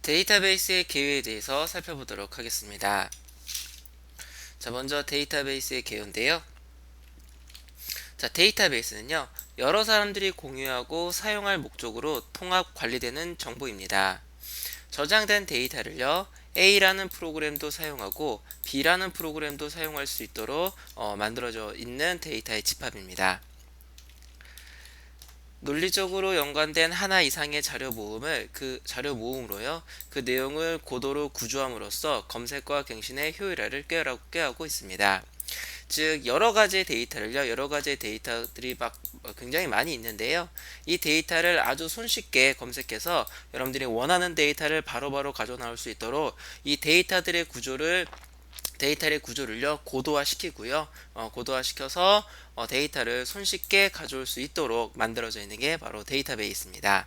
데이터베이스의 개요에 대해서 살펴보도록 하겠습니다. 자, 먼저 데이터베이스의 개요인데요. 자, 데이터베이스는요, 여러 사람들이 공유하고 사용할 목적으로 통합 관리되는 정보입니다. 저장된 데이터를요, A라는 프로그램도 사용하고 B라는 프로그램도 사용할 수 있도록 만들어져 있는 데이터의 집합입니다. 논리적으로 연관된 하나 이상의 자료 모음을 그 자료 모음으로요, 그 내용을 고도로 구조함으로써 검색과 갱신의 효율화를 꾀하고 있습니다. 즉 여러 가지의 데이터를요, 여러 가지의 데이터들이 막 굉장히 많이 있는데요, 이 데이터를 아주 손쉽게 검색해서 여러분들이 원하는 데이터를 바로바로 가져 나올 수 있도록 이 데이터의 구조를요, 고도화시키고요, 고도화시켜서 데이터를 손쉽게 가져올 수 있도록 만들어져 있는 게 바로 데이터베이스입니다.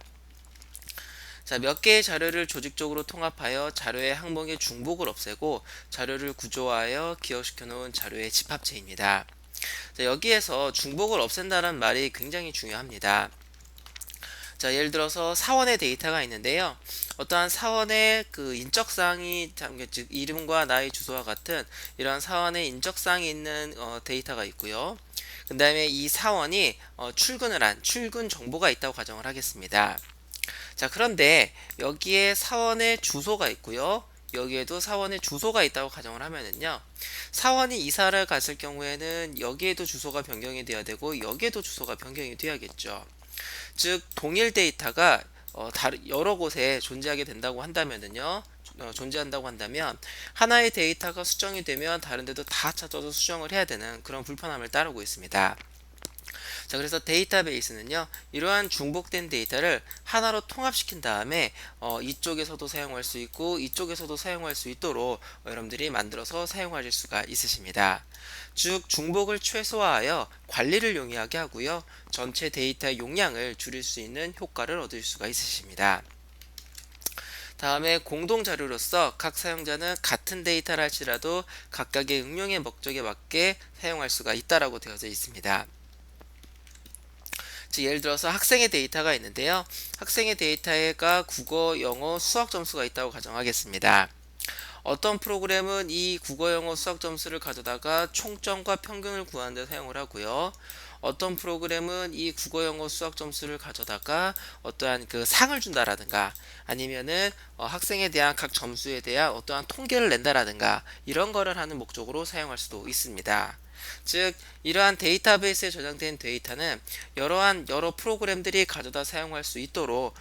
자, 몇 개의 자료를 조직적으로 통합하여 자료의 항목의 중복을 없애고 자료를 구조화하여 기억시켜 놓은 자료의 집합체입니다. 자, 여기에서 중복을 없앤다는 말이 굉장히 중요합니다. 자, 예를 들어서 사원의 데이터가 있는데요, 어떠한 사원의 그 인적사항이 즉 이름과 나이, 주소와 같은 이러한 사원의 인적사항이 있는 데이터가 있고요. 그 다음에 이 사원이 출근을 한 출근 정보가 있다고 가정을 하겠습니다. 자, 그런데 여기에 사원의 주소가 있고요, 여기에도 사원의 주소가 있다고 가정을 하면은요, 사원이 이사를 갔을 경우에는 여기에도 주소가 변경이 돼야 되고 여기에도 주소가 변경이 돼야겠죠. 즉 동일 데이터가 여러 곳에 존재하게 된다고 한다면은요, 존재한다고 한다면 하나의 데이터가 수정이 되면 다른 데도 다 찾아서 수정을 해야 되는 그런 불편함을 따르고 있습니다. 자, 그래서 데이터베이스는요, 이러한 중복된 데이터를 하나로 통합시킨 다음에 이쪽에서도 사용할 수 있고 이쪽에서도 사용할 수 있도록 여러분들이 만들어서 사용하실 수가 있으십니다. 즉 중복을 최소화하여 관리를 용이하게 하고요, 전체 데이터의 용량을 줄일 수 있는 효과를 얻을 수가 있으십니다. 다음에 공동 자료로서 각 사용자는 같은 데이터를 할지라도 각각의 응용의 목적에 맞게 사용할 수가 있다라고 되어져 있습니다. 즉 예를 들어서 학생의 데이터가 있는데요, 학생의 데이터가 국어, 영어, 수학 점수가 있다고 가정하겠습니다. 어떤 프로그램은 이 국어, 영어, 수학 점수를 가져다가 총점과 평균을 구하는 데 사용을 하고요, 어떤 프로그램은 이 국어, 영어, 수학 점수를 가져다가 어떠한 그 상을 준다라든가 아니면은 학생에 대한 각 점수에 대한 어떠한 통계를 낸다라든가 이런 거를 하는 목적으로 사용할 수도 있습니다. 즉 이러한 데이터베이스에 저장된 데이터는 여러 프로그램들이 가져다 사용할 수 있도록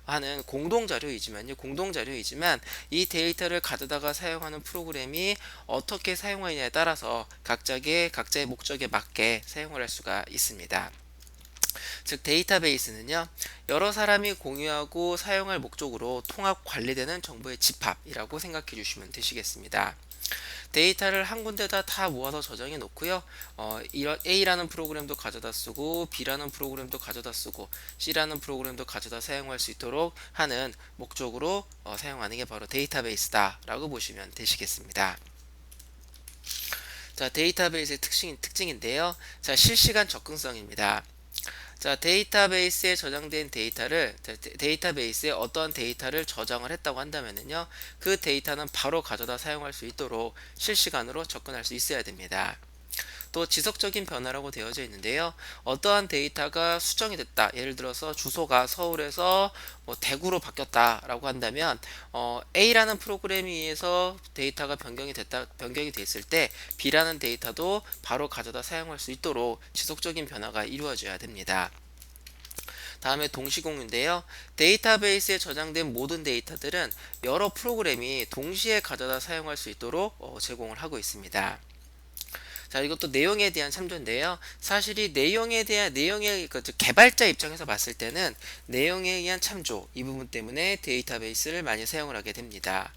하는 공동 자료이지만 이 데이터를 가져다가 사용하는 프로그램이 어떻게 사용하느냐에 따라서 각자의 목적에 맞게 사용을 할 수가 있습니다. 즉 데이터베이스는요, 여러 사람이 공유하고 사용할 목적으로 통합 관리되는 정보의 집합이라고 생각해 주시면 되시겠습니다. 데이터를 한 군데다 다 모아서 저장해 놓고요, 이런 A라는 프로그램도 가져다 쓰고 B라는 프로그램도 가져다 쓰고 C라는 프로그램도 가져다 사용할 수 있도록 하는 목적으로 사용하는 게 바로 데이터베이스다 라고 보시면 되시겠습니다. 자, 데이터베이스의 특징인데요, 자, 실시간 접근성입니다. 자, 데이터베이스에 저장된 데이터베이스에 어떤 데이터를 저장을 했다고 한다면요, 그 데이터는 바로 가져다 사용할 수 있도록 실시간으로 접근할 수 있어야 됩니다. 또 지속적인 변화라고 되어져 있는데요, 어떠한 데이터가 수정이 됐다, 예를 들어서 주소가 서울에서 대구로 바뀌었다라고 한다면 A라는 프로그램에 의해서 데이터가 변경이 됐을 때 B라는 데이터도 바로 가져다 사용할 수 있도록 지속적인 변화가 이루어져야 됩니다. 다음에 동시공유인데요, 데이터베이스에 저장된 모든 데이터들은 여러 프로그램이 동시에 가져다 사용할 수 있도록 제공을 하고 있습니다. 자, 이것도 내용에 대한 참조인데요, 사실 이 내용의 개발자 입장에서 봤을 때는 내용에 의한 참조, 이 부분 때문에 데이터베이스를 많이 사용을 하게 됩니다.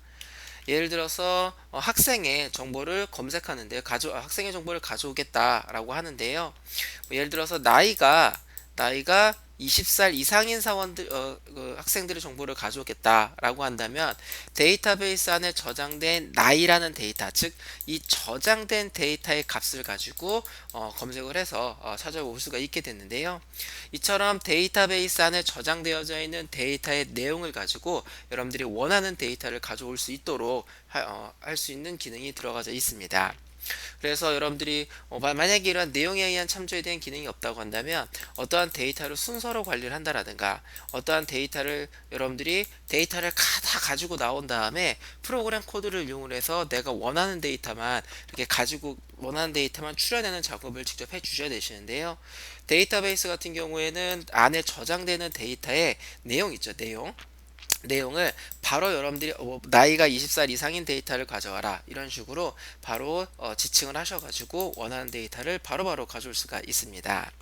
예를 들어서 학생의 정보를 검색하는데 학생의 정보를 가져오겠다라고 하는데요, 예를 들어서 나이가 20살 이상인 사원들 그 학생들의 정보를 가져오겠다라고 한다면 데이터베이스 안에 저장된 나이라는 데이터, 즉 이 저장된 데이터의 값을 가지고 검색을 해서 찾아볼 수가 있게 됐는데요. 이처럼 데이터베이스 안에 저장되어져 있는 데이터의 내용을 가지고 여러분들이 원하는 데이터를 가져올 수 있도록 할 수 있는 기능이 들어가져 있습니다. 그래서 여러분들이 만약에 이런 내용에 의한 참조에 대한 기능이 없다고 한다면 어떠한 데이터를 순서로 관리를 한다라든가 어떠한 데이터를 여러분들이 데이터를 다 가지고 나온 다음에 프로그램 코드를 이용해서 내가 원하는 데이터만 이렇게 가지고 원하는 데이터만 추려내는 작업을 직접 해 주셔야 되시는데요. 데이터베이스 같은 경우에는 안에 저장되는 데이터의 내용 있죠. 내용을 바로 여러분들이 나이가 20살 이상인 데이터를 가져와라 이런 식으로 바로 지칭을 하셔가지고 원하는 데이터를 바로바로 가져올 수가 있습니다.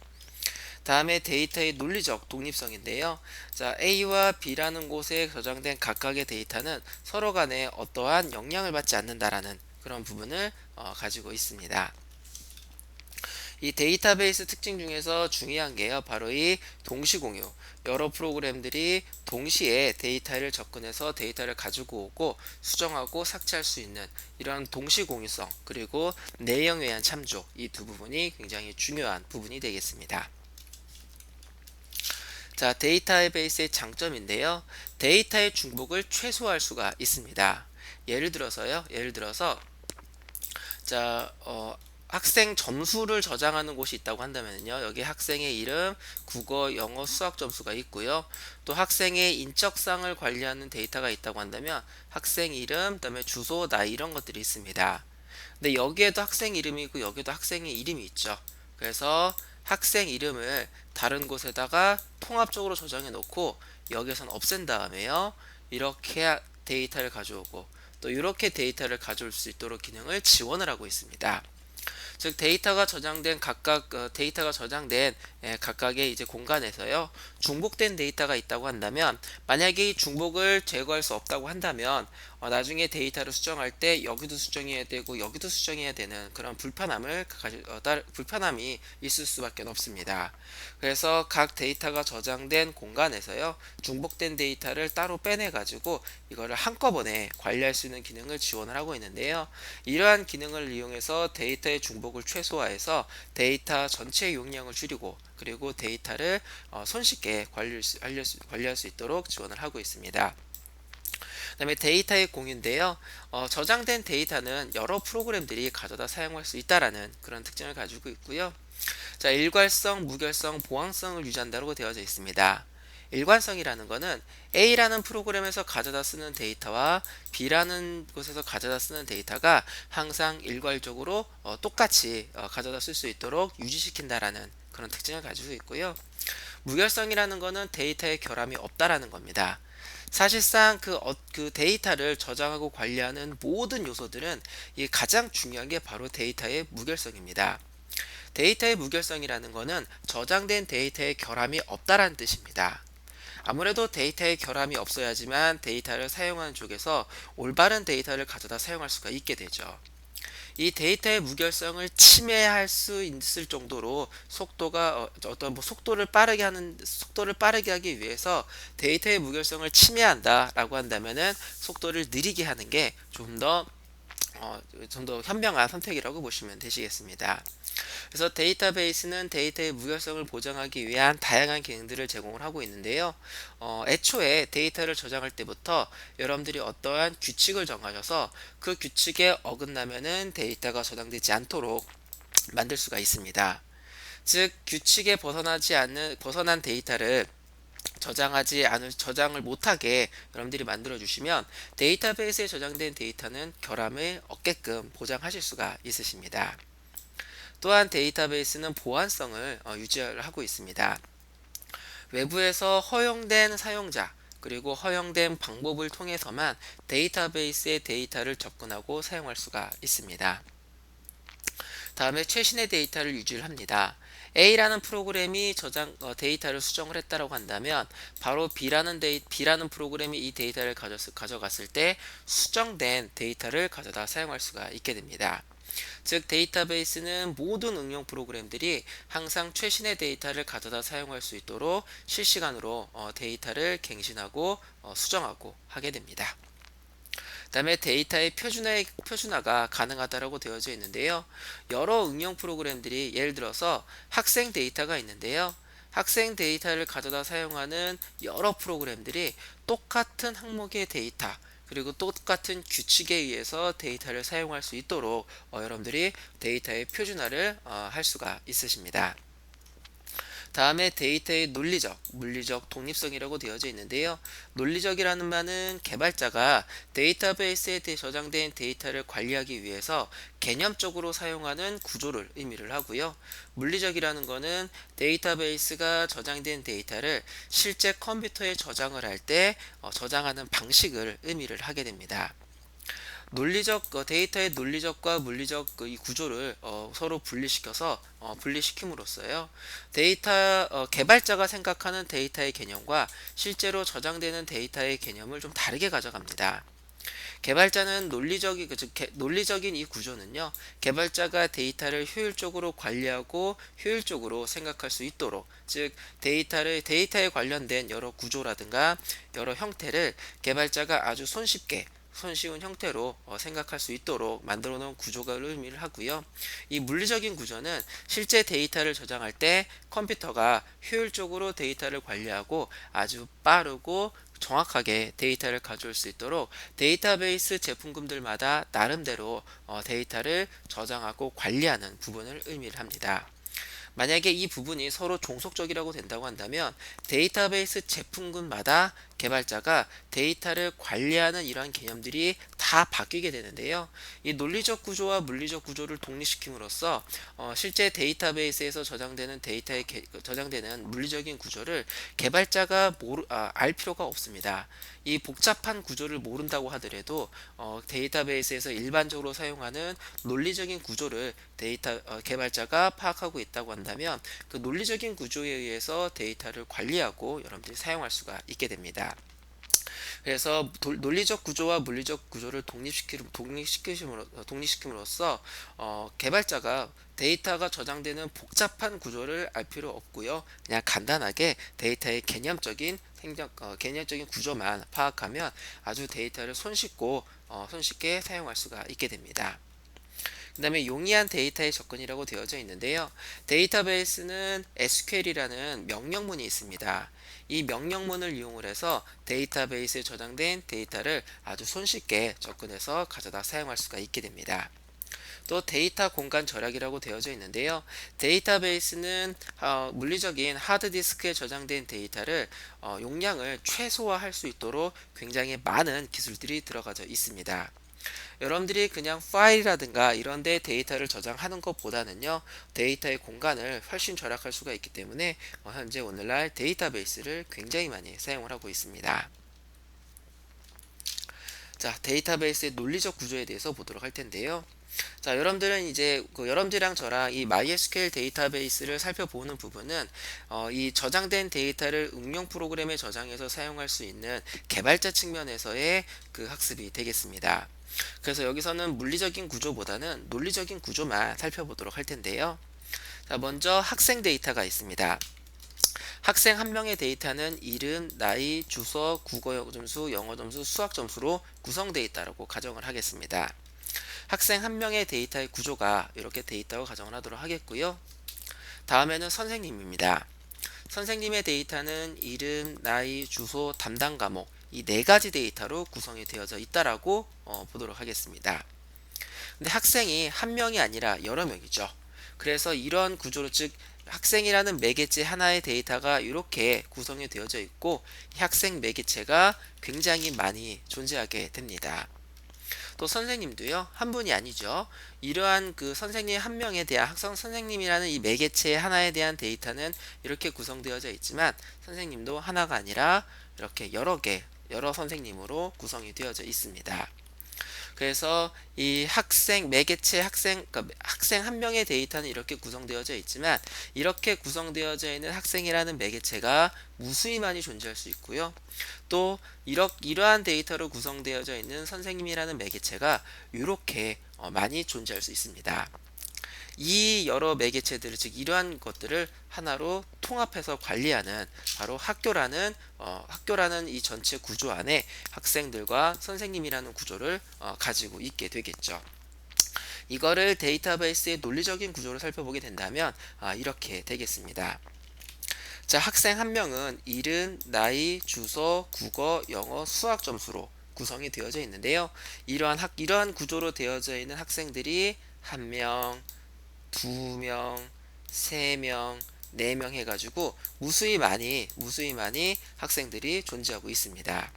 다음에 데이터의 논리적 독립성인데요. 자, A와 B라는 곳에 저장된 각각의 데이터는 서로 간에 어떠한 영향을 받지 않는다라는 그런 부분을 가지고 있습니다. 이 데이터베이스 특징 중에서 중요한 게요. 바로 이 동시 공유. 여러 프로그램들이 동시에 데이터를 접근해서 데이터를 가지고 오고 수정하고 삭제할 수 있는 이런 동시 공유성, 그리고 내용에 의한 참조, 이 두 부분이 굉장히 중요한 부분이 되겠습니다. 자, 데이터베이스의 장점인데요. 데이터의 중복을 최소화할 수가 있습니다. 예를 들어서 자, 학생 점수를 저장하는 곳이 있다고 한다면요. 여기 학생의 이름, 국어, 영어, 수학 점수가 있고요. 또 학생의 인적사항을 관리하는 데이터가 있다고 한다면 학생 이름, 그다음에 주소, 나이 이런 것들이 있습니다. 근데 여기에도 학생 이름이 있고 여기도 학생의 이름이 있죠. 그래서 학생 이름을 다른 곳에다가 통합적으로 저장해 놓고 여기선 없앤 다음에요. 이렇게 데이터를 가져오고 또 이렇게 데이터를 가져올 수 있도록 기능을 지원을 하고 있습니다. 즉 데이터가 저장된 각각의 이제 공간에서요 중복된 데이터가 있다고 한다면 만약에 이 중복을 제거할 수 없다고 한다면 나중에 데이터를 수정할 때 여기도 수정해야 되고 여기도 수정해야 되는 그런 불편함이 있을 수밖에 없습니다. 그래서 각 데이터가 저장된 공간에서요 중복된 데이터를 따로 빼내 가지고 이거를 한꺼번에 관리할 수 있는 기능을 지원을 하고 있는데요. 이러한 기능을 이용해서 데이터의 중복을 최소화해서 데이터 전체 용량을 줄이고 그리고 데이터를 손쉽게 관리할 수 있도록 지원을 하고 있습니다. 그 다음에 데이터의 공유인데요. 저장된 데이터는 여러 프로그램들이 가져다 사용할 수 있다라는 그런 특징을 가지고 있고요. 자, 일괄성, 무결성, 보안성을 유지한다고 되어져 있습니다. 일관성이라는 것은 A라는 프로그램에서 가져다 쓰는 데이터와 B라는 곳에서 가져다 쓰는 데이터가 항상 일괄적으로 똑같이 가져다 쓸 수 있도록 유지시킨다라는 그런 특징을 가지고 있고요. 무결성이라는 것은 데이터의 결함이 없다라는 겁니다. 사실상 그 데이터를 저장하고 관리하는 모든 요소들은 이 가장 중요한 게 바로 데이터의 무결성입니다. 데이터의 무결성이라는 것은 저장된 데이터의 결함이 없다라는 뜻입니다. 아무래도 데이터의 결함이 없어야지만 데이터를 사용하는 쪽에서 올바른 데이터를 가져다 사용할 수가 있게 되죠. 이 데이터의 무결성을 침해할 수 있을 정도로 속도를 빠르게 하기 위해서 데이터의 무결성을 침해한다라고 한다면은 속도를 느리게 하는 게 좀 더 현명한 선택이라고 보시면 되시겠습니다. 그래서 데이터베이스는 데이터의 무결성을 보장하기 위한 다양한 기능들을 제공을 하고 있는데요. 애초에 데이터를 저장할 때부터 여러분들이 어떠한 규칙을 정하셔서 그 규칙에 어긋나면은 데이터가 저장되지 않도록 만들 수가 있습니다. 즉 규칙에 벗어난 데이터를 저장을 못하게 여러분들이 만들어 주시면 데이터베이스에 저장된 데이터는 결함을 없게끔 보장하실 수가 있으십니다. 또한 데이터베이스는 보안성을 유지를 하고 있습니다. 외부에서 허용된 사용자 그리고 허용된 방법을 통해서만 데이터베이스의 데이터를 접근하고 사용할 수가 있습니다. 다음에 최신의 데이터를 유지를 합니다. A라는 프로그램이 데이터를 수정을 했다고 한다면 바로 B라는 프로그램이 이 데이터를 가져갔을 때 수정된 데이터를 가져다 사용할 수가 있게 됩니다. 즉 데이터베이스는 모든 응용 프로그램들이 항상 최신의 데이터를 가져다 사용할 수 있도록 실시간으로 데이터를 갱신하고 수정하고 하게 됩니다. 그다음에 데이터의 표준화가 가능하다고 되어져 있는데요. 여러 응용 프로그램들이 예를 들어서 학생 데이터가 있는데요. 학생 데이터를 가져다 사용하는 여러 프로그램들이 똑같은 항목의 데이터 그리고 똑같은 규칙에 의해서 데이터를 사용할 수 있도록 여러분들이 데이터의 표준화를 할 수가 있으십니다. 다음에 데이터의 논리적, 물리적 독립성이라고 되어져 있는데요. 논리적이라는 말은 개발자가 데이터베이스에 저장된 데이터를 관리하기 위해서 개념적으로 사용하는 구조를 의미를 하고요. 물리적이라는 것은 데이터베이스가 저장된 데이터를 실제 컴퓨터에 저장을 할 때 저장하는 방식을 의미를 하게 됩니다. 데이터의 논리적과 물리적 이 구조를 서로 분리시킴으로써요. 개발자가 생각하는 데이터의 개념과 실제로 저장되는 데이터의 개념을 좀 다르게 가져갑니다. 개발자는 논리적인 이 구조는요, 개발자가 데이터를 효율적으로 관리하고 효율적으로 생각할 수 있도록, 즉 데이터에 관련된 여러 구조라든가 여러 형태를 개발자가 아주 손쉬운 형태로 생각할 수 있도록 만들어 놓은 구조가 의미를 하고요. 이 물리적인 구조는 실제 데이터를 저장할 때 컴퓨터가 효율적으로 데이터를 관리하고 아주 빠르고 정확하게 데이터를 가져올 수 있도록 데이터베이스 제품군들마다 나름대로 데이터를 저장하고 관리하는 부분을 의미를 합니다. 만약에 이 부분이 서로 종속적이라고 된다고 한다면 데이터베이스 제품군마다 개발자가 데이터를 관리하는 이러한 개념들이 다 바뀌게 되는데요. 이 논리적 구조와 물리적 구조를 독립시킴으로써 실제 데이터베이스에서 저장되는 물리적인 구조를 개발자가 알 필요가 없습니다. 이 복잡한 구조를 모른다고 하더라도 데이터베이스에서 일반적으로 사용하는 논리적인 구조를 개발자가 파악하고 있다고 한다면 그 논리적인 구조에 의해서 데이터를 관리하고 여러분들이 사용할 수가 있게 됩니다. 그래서 논리적 구조와 물리적 구조를 독립시킴으로써 개발자가 데이터가 저장되는 복잡한 구조를 알 필요 없고요. 그냥 간단하게 데이터의 개념적인 구조만 파악하면 아주 데이터를 손쉽게 사용할 수가 있게 됩니다. 그 다음에 용이한 데이터의 접근이라고 되어져 있는데요. 데이터베이스는 SQL이라는 명령문이 있습니다. 이 명령문을 이용을 해서 데이터베이스에 저장된 데이터를 아주 손쉽게 접근해서 가져다 사용할 수가 있게 됩니다. 또 데이터 공간 절약이라고 되어져 있는데요. 데이터베이스는 물리적인 하드디스크에 저장된 데이터를 용량을 최소화할 수 있도록 굉장히 많은 기술들이 들어가져 있습니다. 여러분들이 그냥 파일이라든가 이런 데 데이터를 저장하는 것보다는요, 데이터의 공간을 훨씬 절약할 수가 있기 때문에 현재 오늘날 데이터베이스를 굉장히 많이 사용을 하고 있습니다. 자, 데이터베이스의 논리적 구조에 대해서 보도록 할 텐데요. 자, 여러분들은 이제 여러분들이랑 저랑 이 MySQL 데이터베이스를 살펴보는 부분은 이 저장된 데이터를 응용 프로그램에 저장해서 사용할 수 있는 개발자 측면에서의 그 학습이 되겠습니다. 그래서 여기서는 물리적인 구조보다는 논리적인 구조만 살펴보도록 할 텐데요. 자, 먼저 학생 데이터가 있습니다. 학생 한 명의 데이터는 이름, 나이, 주소, 국어 점수, 영어 점수, 수학 점수로 구성되어 있다고 가정을 하겠습니다. 학생 한 명의 데이터의 구조가 이렇게 되어 있다고 가정을 하도록 하겠고요. 다음에는 선생님입니다. 선생님의 데이터는 이름, 나이, 주소, 담당 과목 이 네 가지 데이터로 구성이 되어져 있다라고 보도록 하겠습니다. 근데 학생이 한 명이 아니라 여러 명이죠. 그래서 이런 구조로 즉 학생이라는 매개체 하나의 데이터가 이렇게 구성이 되어져 있고 이 학생 매개체가 굉장히 많이 존재하게 됩니다. 또 선생님도요, 한 분이 아니죠. 이러한 그 선생님 한 명에 대한 학생 선생님이라는 이 매개체 하나에 대한 데이터는 이렇게 구성되어져 있지만 선생님도 하나가 아니라 이렇게 여러 선생님으로 구성이 되어져 있습니다. 그래서 이 학생 매개체 학생 그러니까 학생 한 명의 데이터는 이렇게 구성되어져 있지만 이렇게 구성되어져 있는 학생이라는 매개체가 무수히 많이 존재할 수 있고요. 또 이러한 데이터로 구성되어져 있는 선생님이라는 매개체가 이렇게 많이 존재할 수 있습니다. 이 여러 매개체들을 즉 이러한 것들을 하나로 통합해서 관리하는 바로 학교라는 이 전체 구조 안에 학생들과 선생님이라는 구조를 가지고 있게 되겠죠. 이거를 데이터베이스의 논리적인 구조를 살펴보게 된다면 이렇게 되겠습니다. 자, 학생 한 명은 이름, 나이, 주소, 국어, 영어, 수학 점수로 구성이 되어져 있는데요. 이러한 구조로 되어져 있는 학생들이 한 명, 두 명, 세 명, 네 명 해가지고 무수히 많이 학생들이 존재하고 있습니다.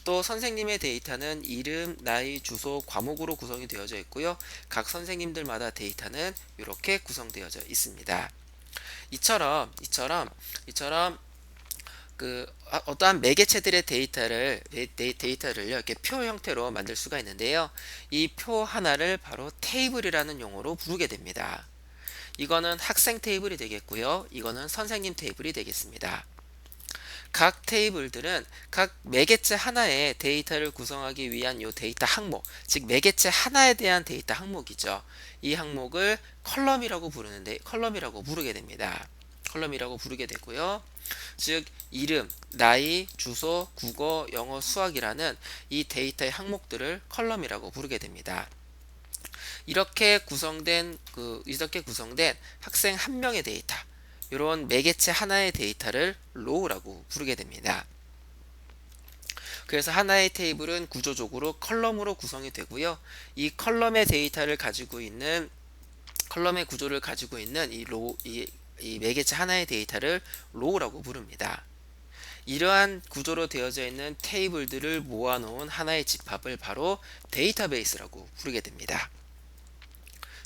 또 선생님의 데이터는 이름, 나이, 주소, 과목으로 구성이 되어져 있고요. 각 선생님들마다 데이터는 이렇게 구성되어져 있습니다. 이처럼 어떠한 매개체들의 데이터를 이렇게 표 형태로 만들 수가 있는데요. 이 표 하나를 바로 테이블이라는 용어로 부르게 됩니다. 이거는 학생 테이블이 되겠고요. 이거는 선생님 테이블이 되겠습니다. 각 테이블들은 각 매개체 하나의 데이터를 구성하기 위한 이 데이터 항목, 즉 매개체 하나에 대한 데이터 항목이죠. 이 항목을 컬럼이라고 부르게 됩니다. 컬럼이라고 부르게 되고요. 즉 이름, 나이, 주소, 국어, 영어, 수학이라는 이 데이터의 항목들을 컬럼이라고 부르게 됩니다. 이렇게 구성된 학생 한 명의 데이터, 이런 매개체 하나의 데이터를 로우라고 부르게 됩니다. 그래서 하나의 테이블은 구조적으로 컬럼으로 구성이 되고요. 이 컬럼의 구조를 가지고 있는 이 매개체 하나의 데이터를 로우라고 부릅니다. 이러한 구조로 되어져 있는 테이블들을 모아놓은 하나의 집합을 바로 데이터베이스라고 부르게 됩니다.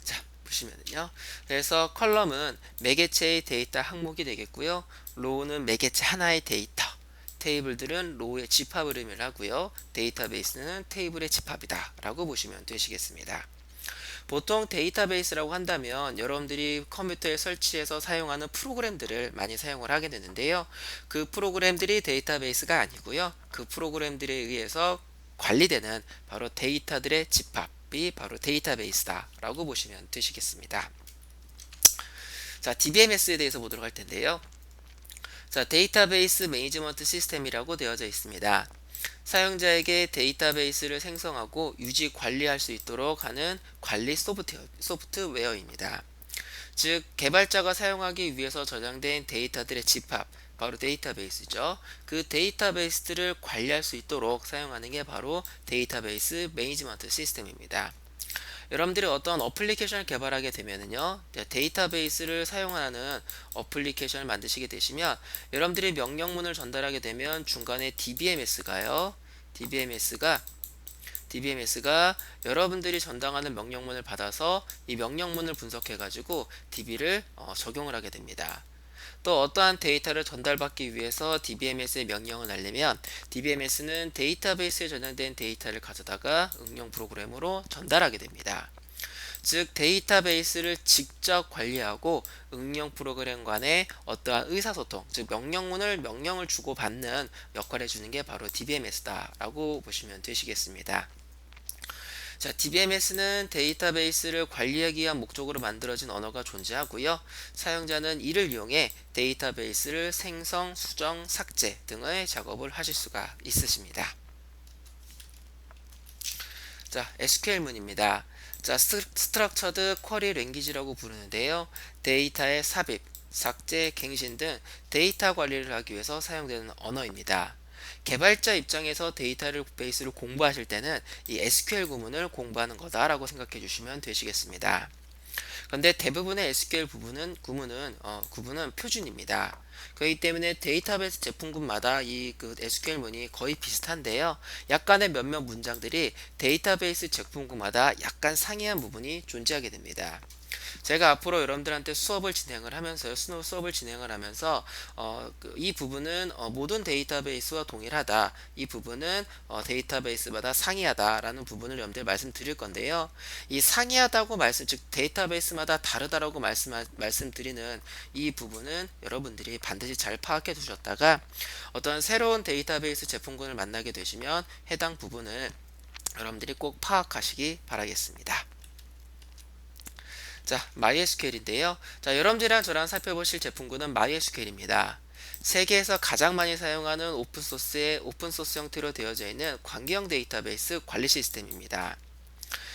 자, 보시면요. 그래서 컬럼은 매개체의 데이터 항목이 되겠고요. 로우는 매개체 하나의 데이터, 테이블들은 로우의 집합을 의미하고요. 데이터베이스는 테이블의 집합이다 라고 보시면 되시겠습니다. 보통 데이터베이스라고 한다면 여러분들이 컴퓨터에 설치해서 사용하는 프로그램들을 많이 사용을 하게 되는데요. 그 프로그램들이 데이터베이스가 아니고요. 그 프로그램들에 의해서 관리되는 바로 데이터들의 집합이 바로 데이터베이스다 라고 보시면 되시겠습니다. 자, DBMS에 대해서 보도록 할 텐데요. 자, 데이터베이스 매니지먼트 시스템이라고 되어져 있습니다. 사용자에게 데이터베이스를 생성하고 유지 관리할 수 있도록 하는 관리 소프트웨어입니다. 즉 개발자가 사용하기 위해서 저장된 데이터들의 집합, 바로 데이터베이스죠. 그 데이터베이스들을 관리할 수 있도록 사용하는 게 바로 데이터베이스 매니지먼트 시스템입니다. 여러분들이 어떤 어플리케이션을 개발하게 되면은요, 데이터베이스를 사용하는 어플리케이션을 만드시게 되시면 여러분들이 명령문을 전달하게 되면 중간에 DBMS가 여러분들이 전달하는 명령문을 받아서 이 명령문을 분석해 가지고 DB를 적용을 하게 됩니다. 또 어떠한 데이터를 전달받기 위해서 DBMS의 명령을 날리면 DBMS는 데이터베이스에 저장된 데이터를 가져다가 응용 프로그램으로 전달하게 됩니다. 즉 데이터베이스를 직접 관리하고 응용 프로그램 간의 어떠한 의사소통, 즉 명령을 주고받는 역할을 해주는 게 바로 DBMS다 라고 보시면 되시겠습니다. 자, DBMS는 데이터베이스를 관리하기 위한 목적으로 만들어진 언어가 존재하고요. 사용자는 이를 이용해 데이터베이스를 생성, 수정, 삭제 등의 작업을 하실 수가 있으십니다. 자, SQL문입니다. 자, 스트럭처드 쿼리 랭귀지라고 부르는데요. 데이터의 삽입, 삭제, 갱신 등 데이터 관리를 하기 위해서 사용되는 언어입니다. 개발자 입장에서 데이터베이스를 공부하실 때는 이 SQL 구문을 공부하는 거다라고 생각해 주시면 되시겠습니다. 그런데 대부분의 SQL 구문은 표준입니다. 그렇기 때문에 데이터베이스 제품군마다 그 SQL문이 거의 비슷한데요. 약간의 몇몇 문장들이 데이터베이스 제품군마다 약간 상이한 부분이 존재하게 됩니다. 제가 앞으로 여러분들한테 수업을 진행을 하면서요. 수업을 진행을 하면서 이 부분은 모든 데이터베이스와 동일하다. 이 부분은 데이터베이스마다 상이하다라는 부분을 여러분들 말씀드릴 건데요. 이 상이하다고 즉 데이터베이스마다 다르다라고 말씀드리는 이 부분은 여러분들이 반드시 잘 파악해 두셨다가 어떤 새로운 데이터베이스 제품군을 만나게 되시면 해당 부분을 여러분들이 꼭 파악하시기 바라겠습니다. 자, MySQL인데요. 자, 여러분들이랑 저랑 살펴보실 제품군은 MySQL입니다. 세계에서 가장 많이 사용하는 오픈소스 형태로 되어져 있는 관계형 데이터베이스 관리 시스템입니다.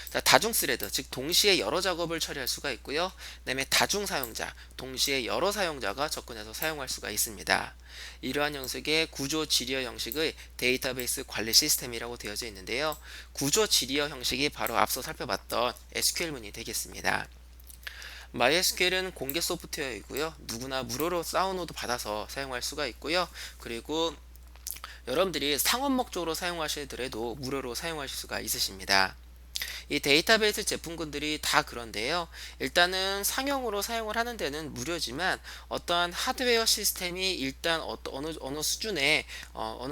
자, 다중 스레드, 즉 동시에 여러 작업을 처리할 수가 있고요. 그다음에 다중 사용자, 동시에 여러 사용자가 접근해서 사용할 수가 있습니다. 이러한 형식의 구조 지리어 형식의 데이터베이스 관리 시스템이라고 되어져 있는데요. 구조 지리어 형식이 바로 앞서 살펴봤던 SQL문이 되겠습니다. MySQL은 공개 소프트웨어이고요. 누구나 무료로 다운로드 받아서 사용할 수가 있고요. 그리고 여러분들이 상업 목적으로 사용하시더라도 무료로 사용하실 수가 있으십니다. 이 데이터베이스 제품군들이 다 그런데요. 일단은 상용으로 사용을 하는 데는 무료지만 어떠한 하드웨어 시스템이 일단 어느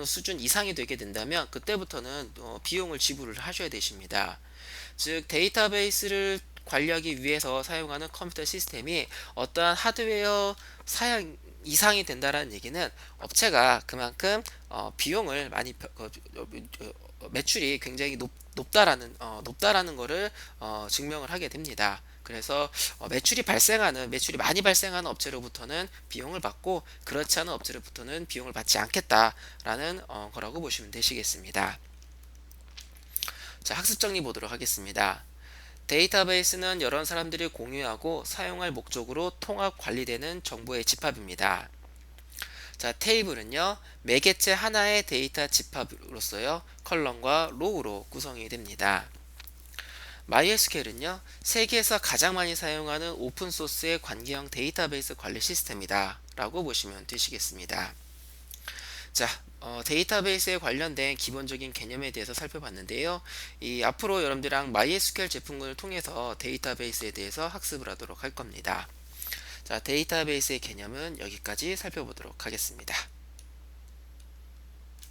수준 이상이 되게 된다면 그때부터는 비용을 지불을 하셔야 되십니다. 즉 데이터베이스를 관리하기 위해서 사용하는 컴퓨터 시스템이 어떠한 하드웨어 사양 이상이 된다라는 얘기는 업체가 그만큼 비용을 많이 매출이 굉장히 높다라는 거를 증명을 하게 됩니다. 그래서 매출이 많이 발생하는 업체로부터는 비용을 받고 그렇지 않은 업체로부터는 비용을 받지 않겠다라는 거라고 보시면 되시겠습니다. 자, 학습 정리 보도록 하겠습니다. 데이터베이스는 여러 사람들이 공유하고 사용할 목적으로 통합 관리되는 정보의 집합입니다. 자, 테이블은요, 매개체 하나의 데이터 집합으로서요, 컬럼과 로우로 구성이 됩니다. MySQL은요, 세계에서 가장 많이 사용하는 오픈소스의 관계형 데이터베이스 관리 시스템이다 라고 보시면 되시겠습니다. 자, 데이터베이스에 관련된 기본적인 개념에 대해서 살펴봤는데요. 앞으로 여러분들이랑 MySQL 제품군을 통해서 데이터베이스에 대해서 학습을 하도록 할 겁니다. 자, 데이터베이스의 개념은 여기까지 살펴보도록 하겠습니다.